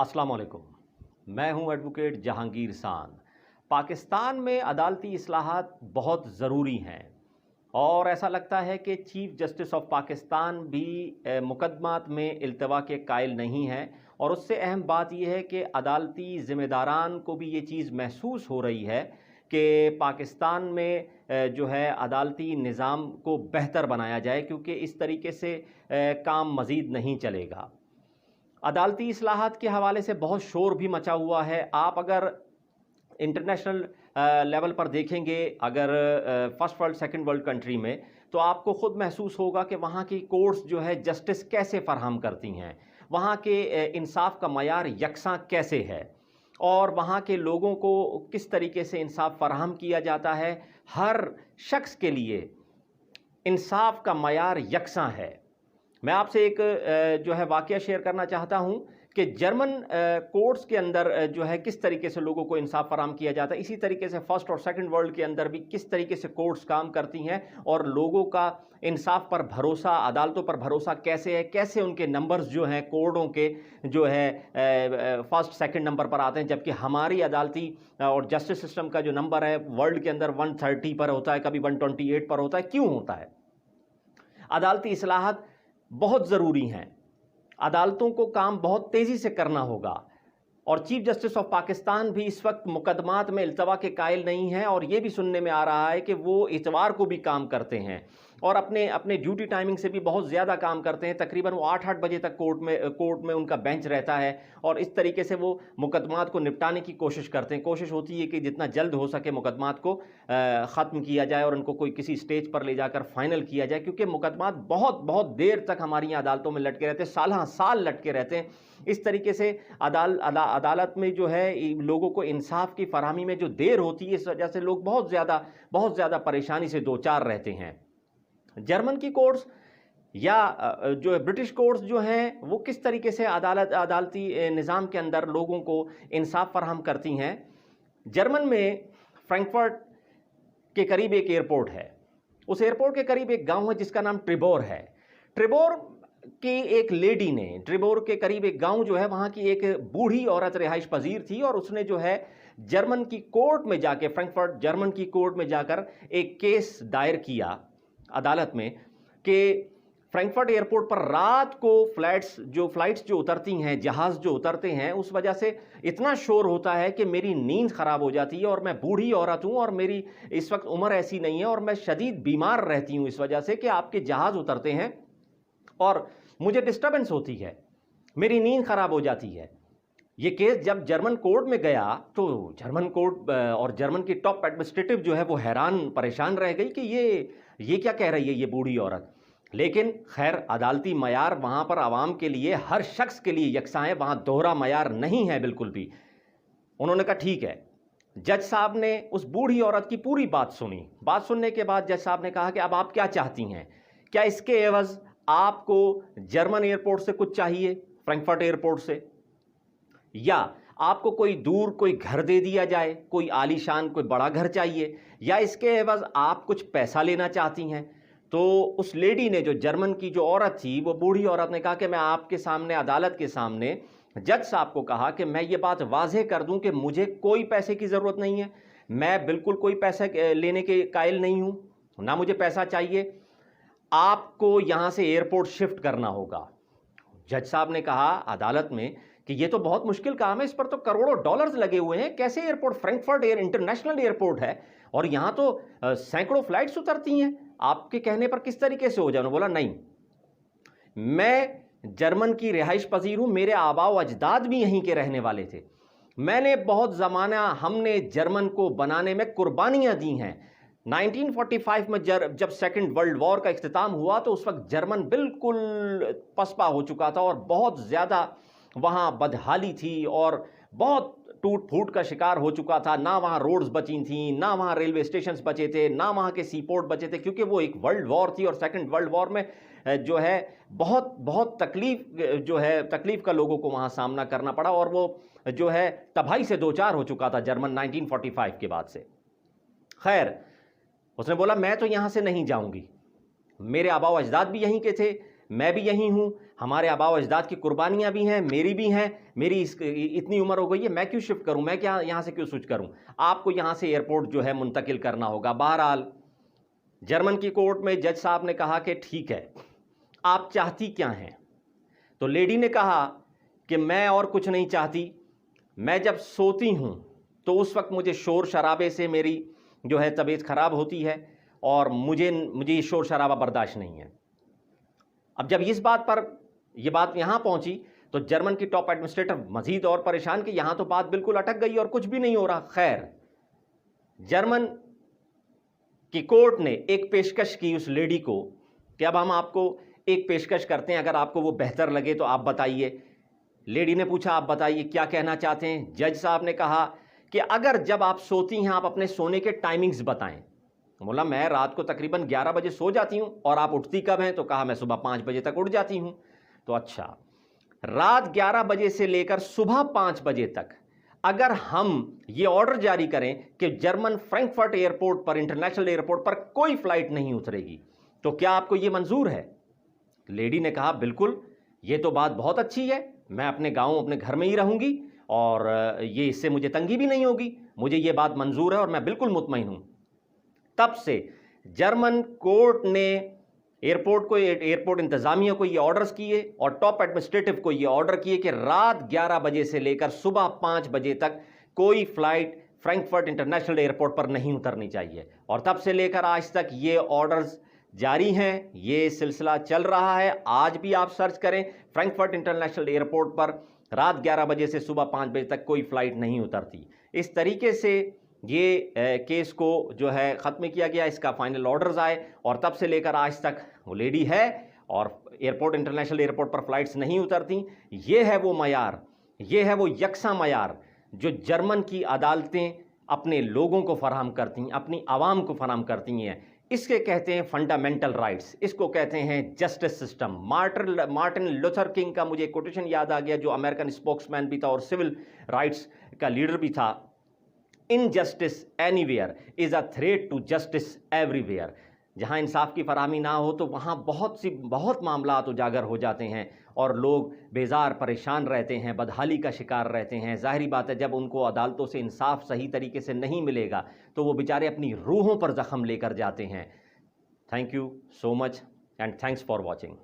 السلام علیکم، میں ہوں ایڈوکیٹ جہانگیر سان۔ پاکستان میں عدالتی اصلاحات بہت ضروری ہیں اور ایسا لگتا ہے کہ چیف جسٹس آف پاکستان بھی مقدمات میں التوا کے قائل نہیں ہیں، اور اس سے اہم بات یہ ہے کہ عدالتی ذمہ داران کو بھی یہ چیز محسوس ہو رہی ہے کہ پاکستان میں جو ہے عدالتی نظام کو بہتر بنایا جائے، کیونکہ اس طریقے سے کام مزید نہیں چلے گا۔ عدالتی اصلاحات کے حوالے سے بہت شور بھی مچا ہوا ہے۔ آپ اگر انٹرنیشنل لیول پر دیکھیں گے، اگر first world second world country میں، تو آپ کو خود محسوس ہوگا کہ وہاں کی کورٹس جو ہے جسٹس کیسے فراہم کرتی ہیں، وہاں کے انصاف کا معیار یکساں کیسے ہے، اور وہاں کے لوگوں کو کس طریقے سے انصاف فراہم کیا جاتا ہے۔ ہر شخص کے لیے انصاف کا معیار یکساں ہے۔ میں آپ سے ایک جو ہے واقعہ شیئر کرنا چاہتا ہوں کہ جرمن کورٹس کے اندر جو ہے کس طریقے سے لوگوں کو انصاف فراہم کیا جاتا ہے، اسی طریقے سے فرسٹ اور سیکنڈ ورلڈ کے اندر بھی کس طریقے سے کورٹس کام کرتی ہیں، اور لوگوں کا انصاف پر بھروسہ، عدالتوں پر بھروسہ کیسے ہے، کیسے ان کے نمبرز جو ہیں کورٹوں کے جو ہے فرسٹ سیکنڈ نمبر پر آتے ہیں، جبکہ ہماری عدالتی اور جسٹس سسٹم کا جو نمبر ہے ورلڈ کے اندر 130 پر ہوتا ہے، کبھی 128 پر ہوتا ہے۔ کیوں ہوتا ہے؟ عدالتی اصلاحات بہت ضروری ہیں، عدالتوں کو کام بہت تیزی سے کرنا ہوگا، اور چیف جسٹس آف پاکستان بھی اس وقت مقدمات میں التوا کے قائل نہیں ہیں، اور یہ بھی سننے میں آ رہا ہے کہ وہ اتوار کو بھی کام کرتے ہیں اور اپنے ڈیوٹی ٹائمنگ سے بھی بہت زیادہ کام کرتے ہیں۔ تقریباً وہ 8 بجے تک کورٹ میں ان کا بینچ رہتا ہے، اور اس طریقے سے وہ مقدمات کو نپٹانے کی کوشش کرتے ہیں۔ کوشش ہوتی ہے کہ جتنا جلد ہو سکے مقدمات کو ختم کیا جائے اور ان کو کوئی کسی سٹیج پر لے جا کر فائنل کیا جائے، کیونکہ مقدمات بہت دیر تک ہماری عدالتوں میں لٹکے رہتے ہیں، سالہ سال لٹکے رہتے ہیں۔ اس طریقے سے عدالت میں جو ہے لوگوں کو انصاف کی فراہمی میں جو دیر ہوتی ہے، اس وجہ سے لوگ بہت زیادہ پریشانی سے دوچار رہتے ہیں۔ جرمن کی کورٹس یا جو برٹش کورٹس جو ہیں وہ کس طریقے سے عدالتی نظام کے اندر لوگوں کو انصاف فراہم کرتی ہیں۔ جرمن میں فرینکفرٹ کے قریب ایک ایئرپورٹ ہے، اس ایئرپورٹ کے قریب ایک گاؤں ہے جس کا نام ٹریبور ہے۔ ٹریبور کی ایک لیڈی نے، ٹریبور کے قریب ایک گاؤں جو ہے، وہاں کی ایک بوڑھی عورت رہائش پذیر تھی، اور اس نے جو ہے جرمن کی کورٹ میں جا کے، فرینکفرٹ جرمن کی کورٹ میں جا کر ایک کیس دائر کیا عدالت میں کہ فرینکفرٹ ایئرپورٹ پر رات کو فلائٹس جو اترتی ہیں، جہاز جو اترتے ہیں، اس وجہ سے اتنا شور ہوتا ہے کہ میری نیند خراب ہو جاتی ہے، اور میں بوڑھی عورت ہوں اور میری اس وقت عمر ایسی نہیں ہے، اور میں شدید بیمار رہتی ہوں اس وجہ سے کہ آپ کے جہاز اترتے ہیں اور مجھے ڈسٹربنس ہوتی ہے، میری نیند خراب ہو جاتی ہے۔ یہ کیس جب جرمن کورٹ میں گیا تو جرمن کورٹ اور جرمن کی ٹاپ ایڈمنسٹریٹو جو ہے وہ حیران پریشان رہ گئی کہ یہ کیا کہہ رہی ہے یہ بوڑھی عورت۔ لیکن خیر، عدالتی معیار وہاں پر عوام کے لیے، ہر شخص کے لیے یکساں ہے، وہاں دوہرا معیار نہیں ہے بالکل بھی۔ انہوں نے کہا ٹھیک ہے۔ جج صاحب نے اس بوڑھی عورت کی پوری بات سنی۔ بات سننے کے بعد جج صاحب نے کہا کہ اب آپ کیا چاہتی ہیں؟ کیا اس کے عوض آپ کو جرمن ایئرپورٹ سے کچھ چاہیے، فرینکفرٹ ایئرپورٹ سے، یا آپ کو کوئی گھر دے دیا جائے، کوئی عالی شان کوئی بڑا گھر چاہیے، یا اس کے عوض آپ کچھ پیسہ لینا چاہتی ہیں؟ تو اس لیڈی نے، جو جرمن کی جو عورت تھی، وہ بوڑھی عورت نے کہا کہ میں آپ کے سامنے، عدالت کے سامنے جج صاحب کو کہا کہ میں یہ بات واضح کر دوں کہ مجھے کوئی پیسے کی ضرورت نہیں ہے، میں بالکل کوئی پیسے لینے کے قائل نہیں ہوں، نہ مجھے پیسہ چاہیے، آپ کو یہاں سے ایئرپورٹ شفٹ کرنا ہوگا۔ جج صاحب نے کہا عدالت میں کہ یہ تو بہت مشکل کام ہے، اس پر تو کروڑوں ڈالرز لگے ہوئے ہیں، کیسے ایئرپورٹ، فرینکفرٹ انٹرنیشنل ایئرپورٹ ہے اور یہاں تو سینکڑوں فلائٹس اترتی ہیں، آپ کے کہنے پر کس طریقے سے ہو جائے؟ بولا نہیں، میں جرمن کی رہائش پذیر ہوں، میرے آباء و اجداد بھی یہیں کے رہنے والے تھے، میں نے بہت زمانہ، ہم نے جرمن کو بنانے میں قربانیاں دی ہیں۔ 1945 میں جب سیکنڈ ورلڈ وار کا اختتام ہوا تو اس وقت جرمن بالکل پسپا ہو چکا تھا، اور بہت زیادہ وہاں بدحالی تھی، اور بہت ٹوٹ پھوٹ کا شکار ہو چکا تھا، نہ وہاں روڈز بچی تھیں، نہ وہاں ریلوے اسٹیشنز بچے تھے، نہ وہاں کے سی پورٹ بچے تھے، کیونکہ وہ ایک ورلڈ وار تھی، اور سیکنڈ ورلڈ وار میں جو ہے بہت تکلیف کا لوگوں کو وہاں سامنا کرنا پڑا، اور وہ جو ہے تباہی سے دوچار ہو چکا تھا جرمن 1945 کے بعد سے۔ خیر، اس نے بولا میں تو یہاں سے نہیں جاؤں گی، میرے آباء و اجداد بھی یہیں کے تھے، میں بھی یہی ہوں, ہمارے آباء و اجداد کی قربانیاں بھی ہیں, میری بھی ہیں, میری اتنی عمر ہو گئی ہے, میں کیوں شفٹ کروں, میں کیا یہاں سے کیوں سوئچ کروں, آپ کو یہاں سے ایئرپورٹ جو ہے منتقل کرنا ہوگا. بہرحال جرمن کی کورٹ میں جج صاحب نے کہا کہ ٹھیک ہے, آپ چاہتی کیا ہیں؟ تو لیڈی نے کہا کہ میں اور کچھ نہیں چاہتی, میں جب سوتی ہوں تو اس وقت مجھے شور شرابے سے میری جو ہے طبیعت خراب ہوتی ہے, اور مجھے یہ شور شرابہ برداشت نہیں ہے. اب جب اس بات پر یہ بات یہاں پہنچی تو جرمن کی ٹاپ ایڈمنسٹریٹر مزید اور پریشان کہ یہاں تو بات بالکل اٹک گئی اور کچھ بھی نہیں ہو رہا. خیر, جرمن کی کورٹ نے ایک پیشکش کی اس لیڈی کو کہ اب ہم آپ کو ایک پیشکش کرتے ہیں, اگر آپ کو وہ بہتر لگے تو آپ بتائیے. لیڈی نے پوچھا آپ بتائیے کیا کہنا چاہتے ہیں؟ جج صاحب نے کہا کہ اگر جب آپ سوتی ہیں آپ اپنے سونے کے ٹائمنگز بتائیں. بولا میں رات کو تقریباً 11 بجے سو جاتی ہوں, اور آپ اٹھتی کب ہیں؟ تو کہا میں صبح 5 بجے تک اٹھ جاتی ہوں. تو اچھا, رات 11 بجے سے لے کر صبح 5 بجے تک اگر ہم یہ آرڈر جاری کریں کہ جرمن فرینکفرٹ ایئرپورٹ پر, انٹرنیشنل ایئرپورٹ پر کوئی فلائٹ نہیں اترے گی, تو کیا آپ کو یہ منظور ہے؟ لیڈی نے کہا بالکل, یہ تو بات بہت اچھی ہے, میں اپنے گاؤں اپنے گھر میں ہی رہوں گی, اور یہ اس سے مجھے تنگی بھی نہیں ہوگی, مجھے یہ بات منظور ہے اور میں بالکل مطمئن ہوں. تب سے جرمن کورٹ نے ایئرپورٹ انتظامیہ کو یہ آرڈرز کیے اور ٹاپ ایڈمنسٹریٹو کو یہ آرڈر کیے کہ رات 11 بجے سے لے کر صبح 5 بجے تک کوئی فلائٹ فرینکفرٹ انٹرنیشنل ایئرپورٹ پر نہیں اترنی چاہیے. اور تب سے لے کر آج تک یہ آرڈرز جاری ہیں, یہ سلسلہ چل رہا ہے. آج بھی آپ سرچ کریں, فرینکفرٹ انٹرنیشنل ایئرپورٹ پر رات 11 بجے سے صبح 5 بجے تک کوئی فلائٹ نہیں اترتی. اس طریقے سے یہ کیس کو جو ہے ختم کیا گیا, اس کا فائنل آرڈرز آئے, اور تب سے لے کر آج تک وہ لیڈی ہے اور ایئرپورٹ انٹرنیشنل ایئرپورٹ پر فلائٹس نہیں اترتی. یہ ہے وہ معیار, یہ ہے وہ یکساں معیار جو جرمن کی عدالتیں اپنے لوگوں کو فراہم کرتی ہیں, اپنی عوام کو فراہم کرتی ہیں. اس کے کہتے ہیں فنڈامنٹل رائٹس, اس کو کہتے ہیں justice system. Martin Luther king کا مجھے کوٹیشن یاد آ گیا, جو امریکن اسپوکس مین بھی تھا اور سول رائٹس کا لیڈر بھی تھا. Injustice anywhere is a threat to justice everywhere. جہاں انصاف کی فراہمی نہ ہو تو وہاں بہت معاملات اجاگر ہو جاتے ہیں اور لوگ بیزار پریشان رہتے ہیں, بدحالی کا شکار رہتے ہیں. ظاہری بات ہے جب ان کو عدالتوں سے انصاف صحیح طریقے سے نہیں ملے گا تو وہ بیچارے اپنی روحوں پر زخم لے کر جاتے ہیں. Thank you so much and thanks for watching.